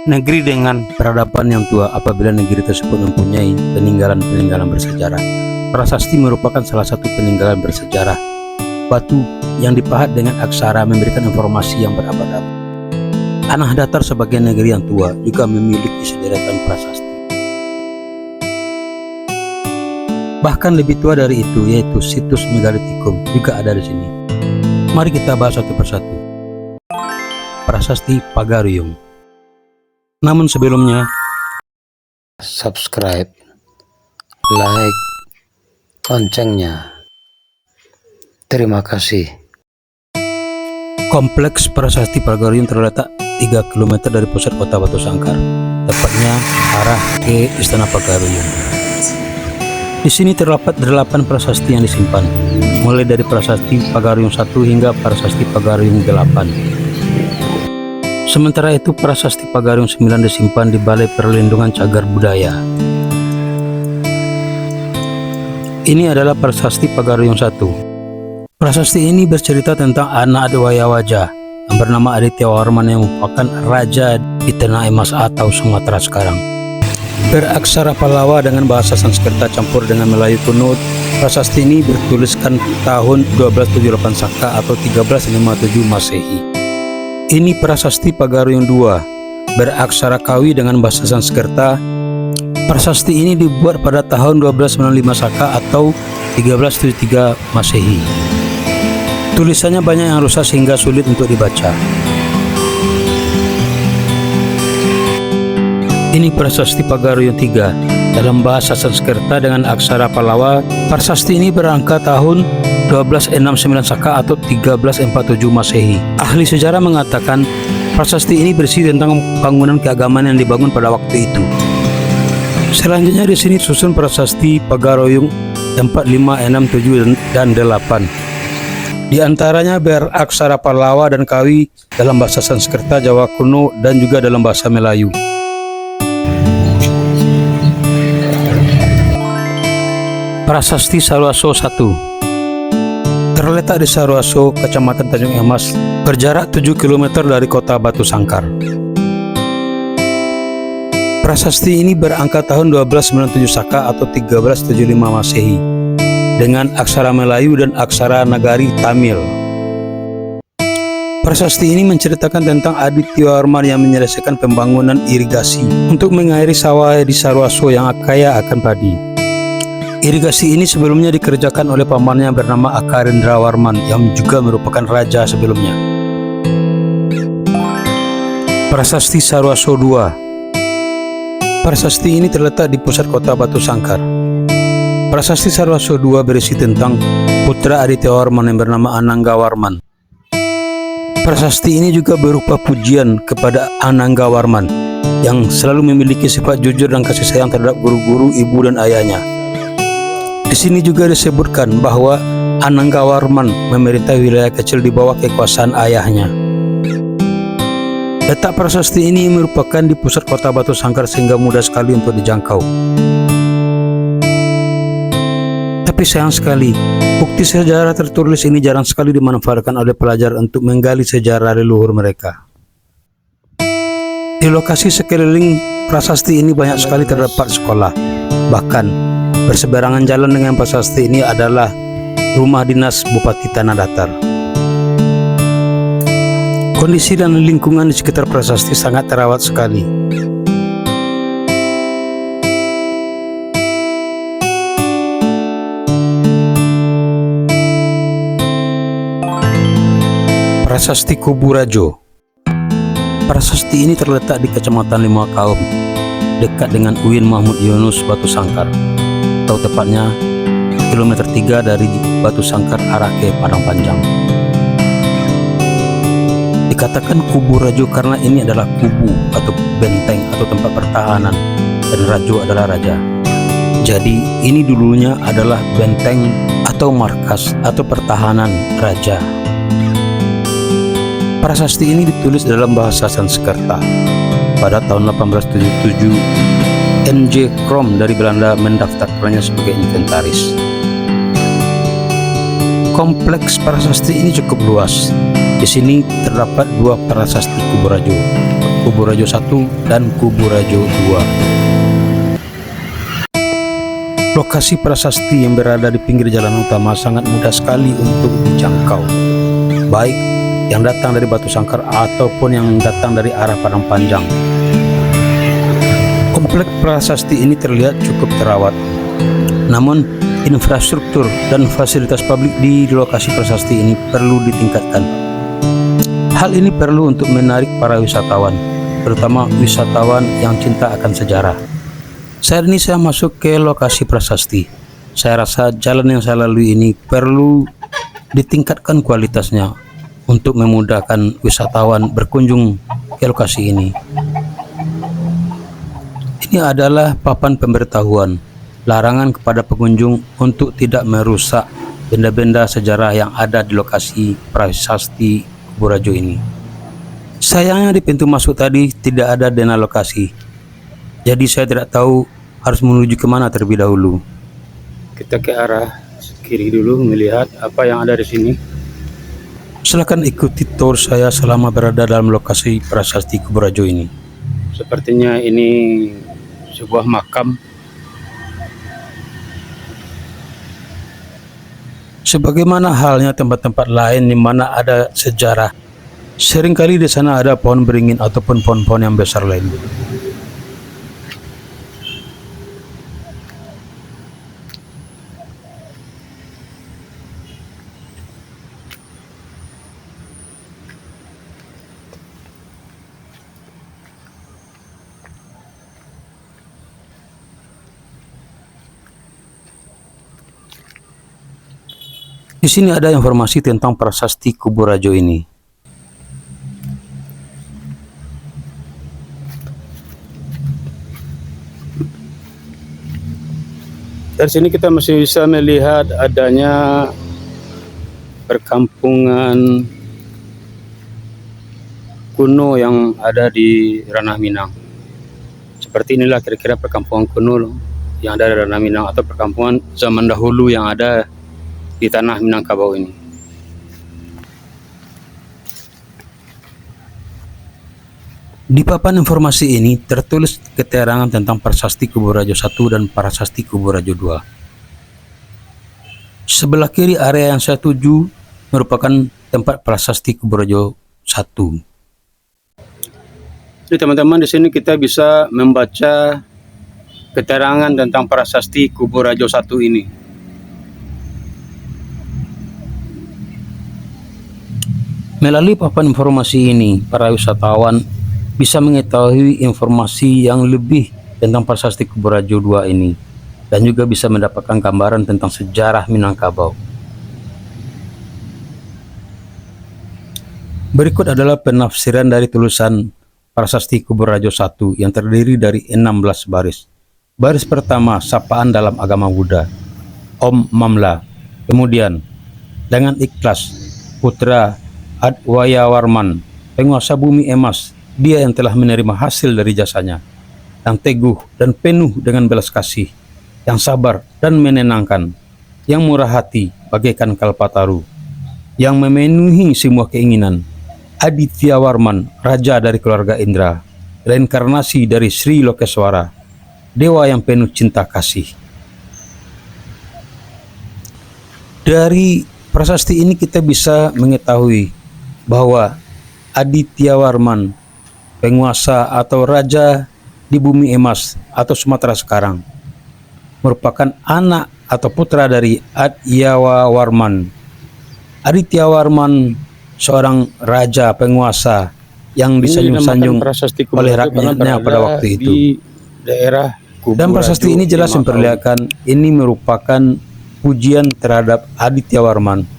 Negeri dengan peradaban yang tua apabila negeri tersebut mempunyai peninggalan-peninggalan bersejarah. Prasasti merupakan salah satu peninggalan bersejarah. Batu yang dipahat dengan aksara memberikan informasi yang berabad-abad. Tanah datar sebagai negeri yang tua juga memiliki sederetan prasasti. Bahkan lebih tua dari itu, yaitu situs Megalithicum juga ada di sini. Mari kita bahas satu persatu. Prasasti Pagarium. Namun sebelumnya, subscribe, like, loncengnya. Terima kasih. Kompleks Prasasti Pagarium terletak 3 km dari pusat kota Batu Sangkar, tepatnya arah ke Istana Pagarium. Di sini terdapat 8 prasasti yang disimpan, mulai dari Prasasti Pagarium 1 hingga Prasasti Pagarium 8. Sementara itu Prasasti Pagarium 9 disimpan di Balai Perlindungan Cagar Budaya. Ini adalah Prasasti Pagarium 1. Prasasti ini bercerita tentang anak Adwayawaja yang bernama Aditya Warman yang merupakan raja di Tanah Emas atau Sumatera sekarang. Beraksara Pallawa dengan bahasa Sanskerta campur dengan Melayu kuno. Prasasti ini bertuliskan tahun 1278 Saka atau 1357 Masehi. Ini Prasasti Pagarium 2 beraksara Kawi dengan bahasa Sanskerta. Prasasti ini dibuat pada tahun 1295 Saka atau 1373 Masehi. Tulisannya banyak yang rusak sehingga sulit untuk dibaca. Ini Prasasti Pagarium 3 dalam bahasa Sanskerta dengan aksara Pallawa. Prasasti ini berangka tahun 1269 Saka atau 1347 Masehi. Ahli sejarah mengatakan prasasti ini berisi tentang bangunan keagamaan yang dibangun pada waktu itu. Selanjutnya di sini susun Prasasti Pagarium 4, 5, 6, 7 dan 8. Di antaranya beraksara Pallawa dan Kawi dalam bahasa Sanskerta, Jawa kuno dan juga dalam bahasa Melayu. Prasasti Sarwaso 1 terletak di Sarwaso, Kecamatan Tanjung Emas, berjarak 7 km dari kota Batu Sangkar. Prasasti ini berangka tahun 1297 Saka atau 1375 Masehi dengan aksara Melayu dan aksara Nagari Tamil. Prasasti ini menceritakan tentang Aditya Warman yang menyelesaikan pembangunan irigasi untuk mengairi sawah di Sarwaso yang kaya akan padi. Irigasi ini sebelumnya dikerjakan oleh pamannya bernama Akarendra Warman yang juga merupakan raja sebelumnya. Prasasti Sarwaso 2. Prasasti ini terletak di pusat kota Batu Sangkar. Prasasti Sarwaso 2 berisi tentang putra Aditya Warman yang bernama Anangga Warman. Prasasti ini juga berupa pujian kepada Anangga Warman yang selalu memiliki sifat jujur dan kasih sayang terhadap guru-guru, ibu dan ayahnya. Di sini juga disebutkan bahwa Anangga Warman memerintah wilayah kecil di bawah kekuasaan ayahnya. Letak prasasti ini merupakan di pusat kota Batu Sangkar sehingga mudah sekali untuk dijangkau. Tapi sayang sekali, bukti sejarah tertulis ini jarang sekali dimanfaatkan oleh pelajar untuk menggali sejarah leluhur mereka. Di lokasi sekeliling prasasti ini banyak sekali terdapat sekolah. Bahkan berseberangan jalan dengan prasasti ini adalah rumah dinas Bupati Tanah Datar. Kondisi dan lingkungan di sekitar prasasti sangat terawat sekali. Prasasti Kubu Rajo. Prasasti ini terletak di Kecamatan Limakaum, dekat dengan UIN Mahmud Yunus Batu Sangkar, atau tepatnya kilometer 3 dari Batu Sangkar arah ke Padang Panjang. Dikatakan Kubu Rajo karena ini adalah kubu atau benteng atau tempat pertahanan dan Rajo adalah raja. Jadi ini dulunya adalah benteng atau markas atau pertahanan raja. Prasasti ini ditulis dalam bahasa Sanskerta pada tahun 1877. N.J. Krom dari Belanda mendaftarkannya sebagai inventaris. Kompleks prasasti ini cukup luas. Di sini terdapat 2 prasasti Kubu Rajo, Kubu Rajo 1 dan Kubu Rajo 2. Lokasi prasasti yang berada di pinggir jalan utama sangat mudah sekali untuk dijangkau, baik yang datang dari Batu Sangkar ataupun yang datang dari arah Padang Panjang. Komplek prasasti ini terlihat cukup terawat, namun infrastruktur dan fasilitas publik di lokasi prasasti ini perlu ditingkatkan. Hal ini perlu untuk menarik para wisatawan, terutama wisatawan yang cinta akan sejarah. Saat ini saya masuk ke lokasi prasasti. Saya rasa jalan yang saya lalui ini perlu ditingkatkan kualitasnya untuk memudahkan wisatawan berkunjung ke lokasi ini. Ini adalah papan pemberitahuan larangan kepada pengunjung untuk tidak merusak benda-benda sejarah yang ada di lokasi prasasti Kubu Rajo ini. Sayangnya di pintu masuk tadi tidak ada dena lokasi. Jadi saya tidak tahu harus menuju kemana terlebih dahulu. Kita ke arah kiri dulu melihat apa yang ada di sini. Silakan ikuti tour saya selama berada dalam lokasi prasasti Kubu Rajo ini. Sepertinya ini sebuah makam. Sebagaimana halnya tempat-tempat lain di mana ada sejarah, seringkali di sana ada pohon beringin ataupun pohon-pohon yang besar lain. Di sini ada informasi tentang prasasti Kubu Rajo ini. Dari sini kita masih bisa melihat adanya perkampungan kuno yang ada di Ranah Minang. Seperti inilah kira-kira perkampungan kuno yang ada di Ranah Minang atau perkampungan zaman dahulu yang ada di tanah Minangkabau ini. Di papan informasi ini tertulis keterangan tentang prasasti Kubu Rajo 1 dan prasasti Kubu Rajo 2. Sebelah kiri area yang saya tuju merupakan tempat prasasti Kubu Rajo 1. Jadi teman-teman, di sini kita bisa membaca keterangan tentang prasasti Kubu Rajo 1 ini. Melalui papan informasi ini, para wisatawan bisa mengetahui informasi yang lebih tentang prasasti Kubu Rajo 2 ini dan juga bisa mendapatkan gambaran tentang sejarah Minangkabau. Berikut adalah penafsiran dari tulisan prasasti Kubu Rajo 1 yang terdiri dari 16 baris. Baris pertama, sapaan dalam agama Buddha, Om Mamla. Kemudian, dengan ikhlas, putra Adwayawarman, penguasa bumi emas, dia yang telah menerima hasil dari jasanya, yang teguh dan penuh dengan belas kasih, yang sabar dan menenangkan, yang murah hati bagaikan kalpataru, yang memenuhi semua keinginan, Adityawarman, raja dari keluarga Indra, reinkarnasi dari Sri Lokeswara, dewa yang penuh cinta kasih. Dari prasasti ini kita bisa mengetahui bahwa Adityawarman, penguasa atau raja di bumi emas atau Sumatera sekarang, merupakan anak atau putra dari Adityawarman. Adityawarman seorang raja penguasa yang disanjung-sanjung oleh rakyatnya pada waktu itu. Daerah dan prasasti ini jelas memperlihatkan ini merupakan pujian terhadap Adityawarman.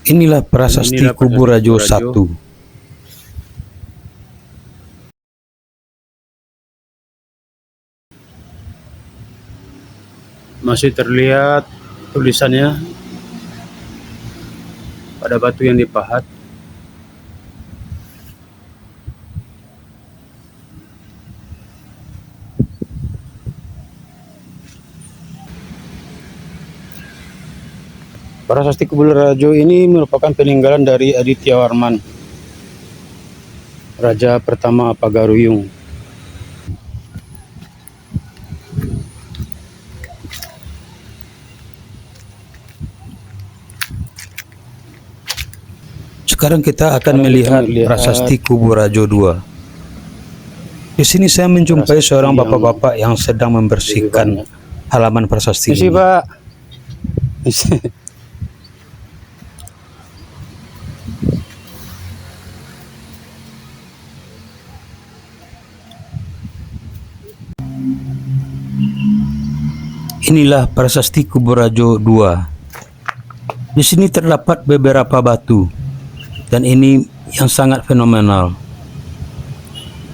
Inilah prasasti Kubu Rajo 1. Masih terlihat tulisannya pada batu yang dipahat. Prasasti Kubularajo ini merupakan peninggalan dari Aditya Warman, Raja pertama Pagaruyung. Sekarang kita akan melihat Prasasti Kuburajo II. Di sini saya menjumpai seorang bapak-bapak yang sedang membersihkan halaman prasasti ini. Pak. Inilah Prasasti Kuburajo II. Di sini terdapat beberapa batu, dan ini yang sangat fenomenal.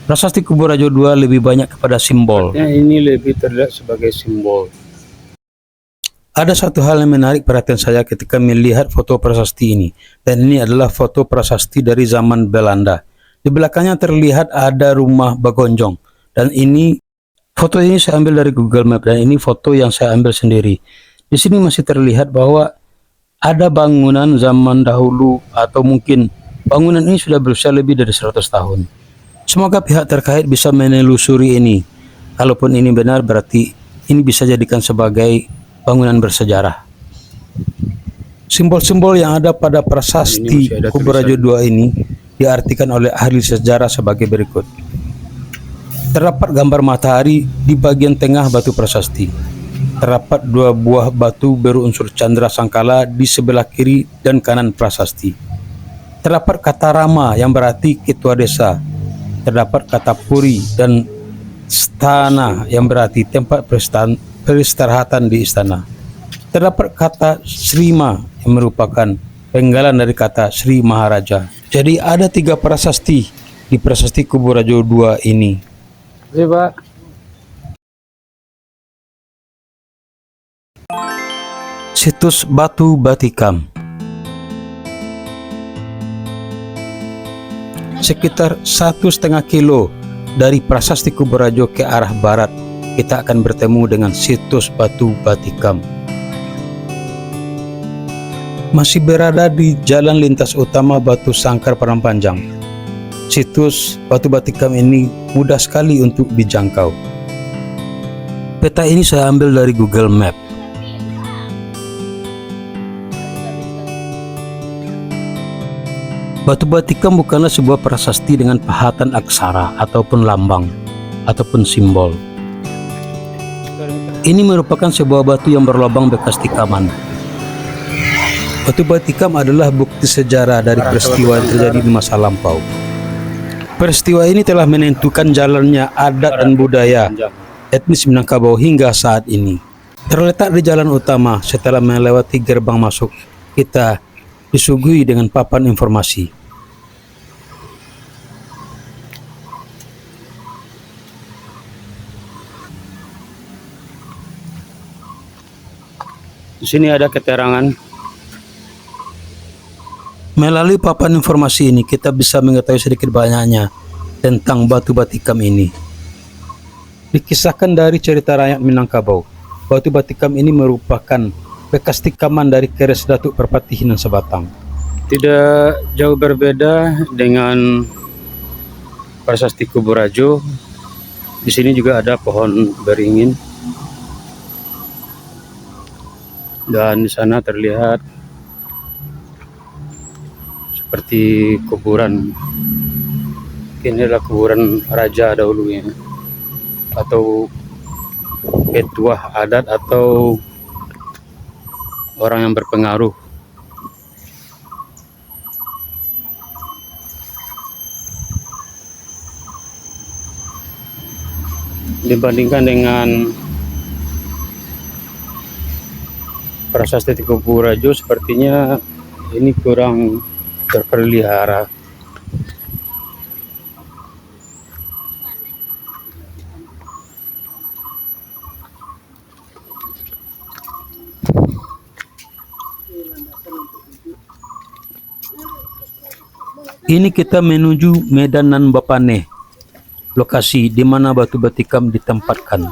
Prasasti Kuburajo II lebih banyak kepada simbol. Ini lebih terlihat sebagai simbol. Ada satu hal yang menarik perhatian saya ketika melihat foto prasasti ini, dan ini adalah foto prasasti dari zaman Belanda. Di belakangnya terlihat ada rumah Bagonjong, dan ini foto ini saya ambil dari Google Map, dan ini foto yang saya ambil sendiri. Di sini masih terlihat bahwa ada bangunan zaman dahulu, atau mungkin bangunan ini sudah berusia lebih dari 100 tahun. Semoga pihak terkait bisa menelusuri ini. Kalaupun ini benar, berarti ini bisa jadikan sebagai bangunan bersejarah. Simbol-simbol yang ada pada prasasti Kuburajo II ini diartikan oleh ahli sejarah sebagai berikut. Terdapat gambar matahari di bagian tengah batu prasasti. Terdapat 2 buah batu berunsur candra sangkala di sebelah kiri dan kanan prasasti. Terdapat kata Rama yang berarti ketua desa. Terdapat kata Puri dan Stana yang berarti tempat peristirahatan di istana. Terdapat kata Srima yang merupakan penggalan dari kata Sri Maharaja. Jadi ada 3 prasasti di Prasasti Kuburajo II ini. Pak. Situs Batu Batikam. Sekitar 1,5 kilo dari Prasasti Kuburajo ke arah barat, kita akan bertemu dengan situs Batu Batikam. Masih berada di jalan lintas utama Batu Sangkar Padangpanjang. Situs Batu Batikam ini mudah sekali untuk dijangkau. Peta ini saya ambil dari Google Map. Batu Batikam bukanlah sebuah prasasti dengan pahatan aksara ataupun lambang ataupun simbol. Ini merupakan sebuah batu yang berlubang bekas tikaman. Batu Batikam adalah bukti sejarah dari peristiwa yang terjadi di masa lampau. Peristiwa ini telah menentukan jalannya adat dan budaya etnis Minangkabau hingga saat ini. Terletak di jalan utama, setelah melewati gerbang masuk, kita disuguhi dengan papan informasi. Di sini ada keterangan. Melalui papan informasi ini, kita bisa mengetahui sedikit banyaknya tentang Batu Batikam ini. Dikisahkan dari cerita rakyat Minangkabau, Batu Batikam ini merupakan bekas tikaman dari keris Datuk Perpatihan Sebatang. Tidak jauh berbeda dengan Prasasti Kuburajo. Di sini juga ada pohon beringin, dan di sana terlihat seperti kuburan. Ini adalah kuburan raja dahulunya, atau petuah adat atau orang yang berpengaruh. Dibandingkan dengan Prasasti Kuburajo, sepertinya ini kurang terpelihara. Ini kita menuju Medan Nan Bapane, lokasi di mana Batu Batikam ditempatkan.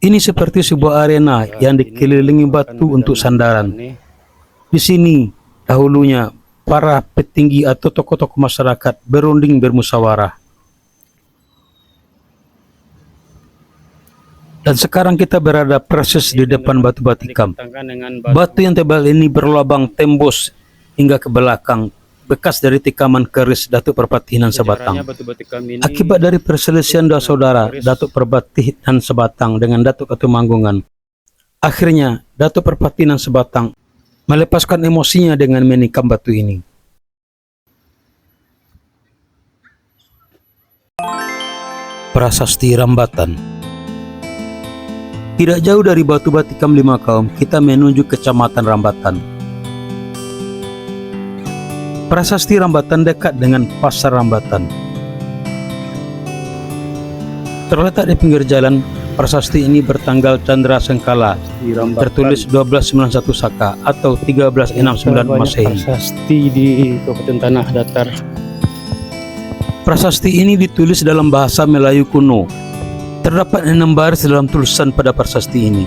Ini seperti sebuah arena yang dikelilingi batu untuk sandaran. Di sini dahulunya para petinggi atau tokoh-tokoh masyarakat berunding bermusyawarah. Dan sekarang kita berada persis di depan batu batikam. Batu yang tebal ini berlubang tembus hingga ke belakang, bekas dari tikaman keris Datuk Perpati Nan Sebatang. Akibat dari perselisihan dua saudara, Datuk Perpati Nan Sebatang dengan Datuk Ketumanggungan, akhirnya Datuk Perpati Nan Sebatang melepaskan emosinya dengan menikam batu ini. Prasasti Rambatan. Tidak jauh dari batu batikam Lima Kaum, kita menuju Kecamatan Rambatan. Prasasti Rambatan dekat dengan Pasar Rambatan. Terletak di pinggir jalan, prasasti ini bertanggal Candra Sengkala, tertulis 1291 Saka atau 1369 Masehi. Prasasti di Kabupaten Tanah Datar. Prasasti ini ditulis dalam bahasa Melayu kuno. Terdapat 6 baris dalam tulisan pada prasasti ini.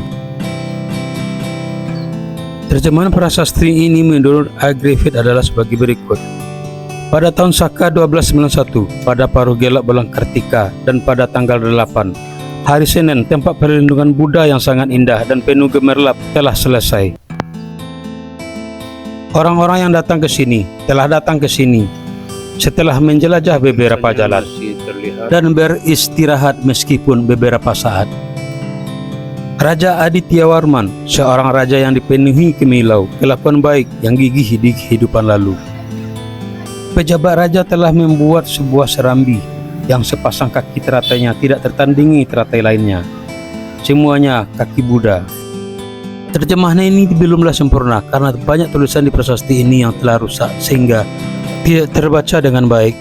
Terjemahan prasasti ini menurut A. Griffith adalah sebagai berikut. Pada tahun Saka 1291, pada paruh gelap bulan Kartika dan pada tanggal 8, hari Senin, tempat perlindungan Buddha yang sangat indah dan penuh gemerlap telah selesai. Orang-orang yang datang ke sini telah datang ke sini setelah menjelajah beberapa jalan dan beristirahat meskipun beberapa saat. Raja Aditya Warman, seorang raja yang dipenuhi kemilau, kelakuan baik yang gigih di kehidupan lalu. Pejabat raja telah membuat sebuah serambi yang sepasang kaki teratainya tidak tertandingi teratai lainnya. Semuanya kaki Buddha. Terjemahan ini belumlah sempurna karena banyak tulisan di prasasti ini yang telah rusak sehingga tidak terbaca dengan baik.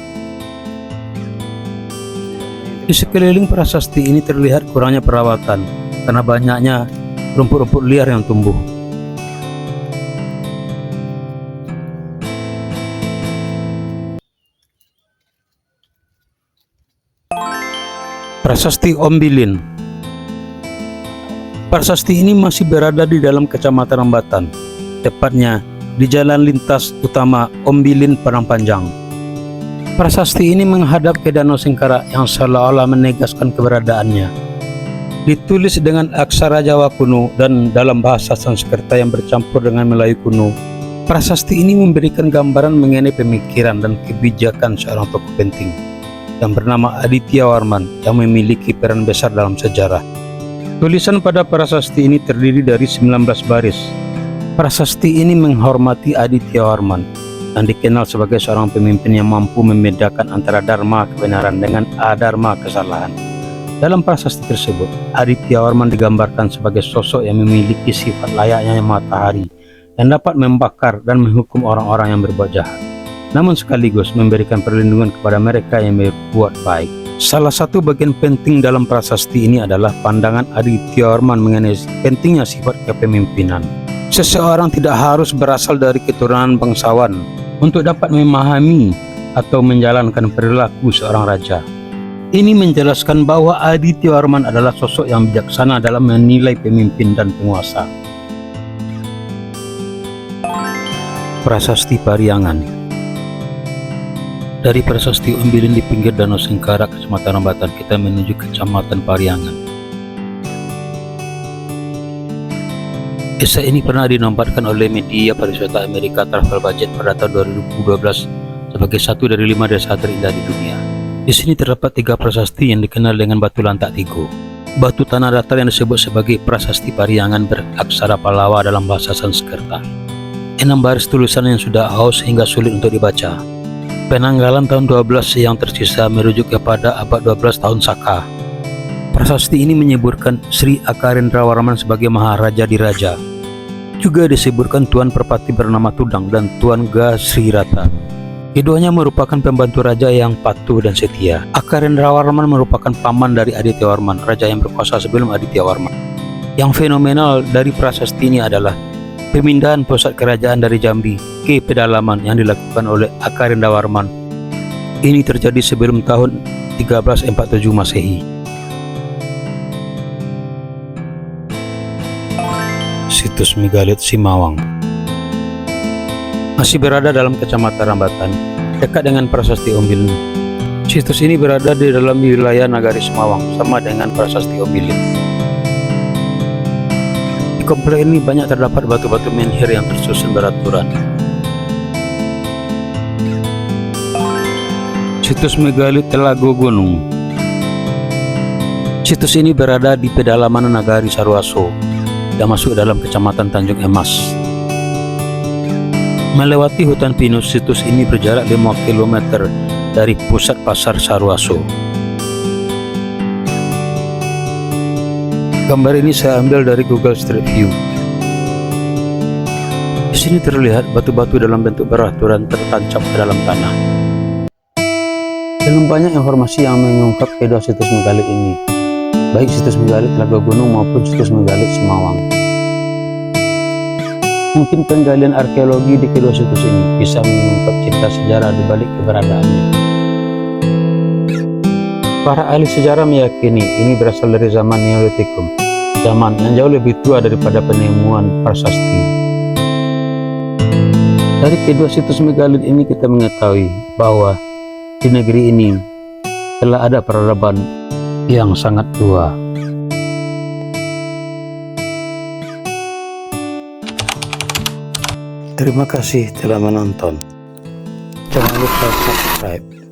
Di sekeliling prasasti ini terlihat kurangnya perawatan karena banyaknya rumput-rumput liar yang tumbuh. Prasasti Ombilin. Prasasti ini masih berada di dalam Kecamatan Rambatan, tepatnya di jalan lintas utama Ombilin Padang Panjang. Prasasti ini menghadap ke Danau Sengkara yang seolah-olah menegaskan keberadaannya. Ditulis dengan aksara Jawa kuno dan dalam bahasa Sanskerta yang bercampur dengan Melayu kuno. Prasasti ini memberikan gambaran mengenai pemikiran dan kebijakan seorang tokoh penting yang bernama Aditya Warman yang memiliki peran besar dalam sejarah. Tulisan pada prasasti ini terdiri dari 19 baris. Prasasti ini menghormati Aditya Warman yang dikenal sebagai seorang pemimpin yang mampu membedakan antara dharma kebenaran dengan adharma kesalahan. Dalam prasasti tersebut, Aditya Warman digambarkan sebagai sosok yang memiliki sifat layaknya matahari yang dapat membakar dan menghukum orang-orang yang berbuat jahat, namun sekaligus memberikan perlindungan kepada mereka yang berbuat baik. Salah satu bagian penting dalam prasasti ini adalah pandangan Aditya Warman mengenai pentingnya sifat kepemimpinan. Seseorang tidak harus berasal dari keturunan bangsawan untuk dapat memahami atau menjalankan perilaku seorang raja. Ini menjelaskan bahwa Aditya Warman adalah sosok yang bijaksana dalam menilai pemimpin dan penguasa. Prasasti Pariangan. Dari prasasti Ombilin di pinggir Danau Sengkara, Kecamatan Rambatan, kita menuju Kecamatan Pariangan. Desa ini pernah dinobatkan oleh media pariwisata Amerika Travel Budget pada tahun 2012 sebagai satu dari 5 desa terindah di dunia. Di sini terdapat 3 prasasti yang dikenal dengan Batu Lantak Tigo. Batu tanah datar yang disebut sebagai Prasasti Pariangan beraksara Pallawa dalam bahasa Sanskerta. 6 baris tulisan yang sudah aus hingga sulit untuk dibaca. Penanggalan tahun 12 yang tersisa merujuk kepada abad 12 tahun Saka. Prasasti ini menyebutkan Sri Akarendra Warman sebagai Maharaja Diraja. Juga disebutkan Tuan Perpati bernama Tudang dan Tuan Gasrirata. Keduanya merupakan pembantu raja yang patuh dan setia. Akarendra Warman merupakan paman dari Aditya Warman, raja yang berkuasa sebelum Aditya Warman. Yang fenomenal dari prasasti ini adalah pemindahan pusat kerajaan dari Jambi ke pedalaman yang dilakukan oleh Akarendra Warman. Ini terjadi sebelum tahun 1347 Masehi. situs megalit Simawang. Masih berada dalam Kecamatan Rambatan, dekat dengan Prasasti Ombilin. Situs ini berada di dalam wilayah Nagari Simawang, sama dengan Prasasti Ombilin. Di komplek ini banyak terdapat batu-batu menhir yang tersusun beraturan. Situs megalit Telago Gunung. Situs ini berada di pedalaman Nagari Sarwaso dan masuk dalam Kecamatan Tanjung Emas. Melewati hutan pinus, situs ini berjarak 5 km dari pusat pasar Sarwaso. Gambar ini saya ambil dari Google Street View. Di sini terlihat batu-batu dalam bentuk beraturan tertancap ke dalam tanah. Belum banyak informasi yang mengungkap kedua situs megalit ini, baik situs megalit Telaga Gunung maupun situs megalit Simawang. Mungkin penggalian arkeologi di kedua situs ini bisa mengungkap cerita sejarah di balik keberadaannya. Para ahli sejarah meyakini ini berasal dari zaman Neolitikum, zaman yang jauh lebih tua daripada penemuan prasasti. Dari kedua situs megalit ini kita mengetahui bahwa di negeri ini telah ada peradaban yang sangat tua. Terima kasih telah menonton. Jangan lupa subscribe.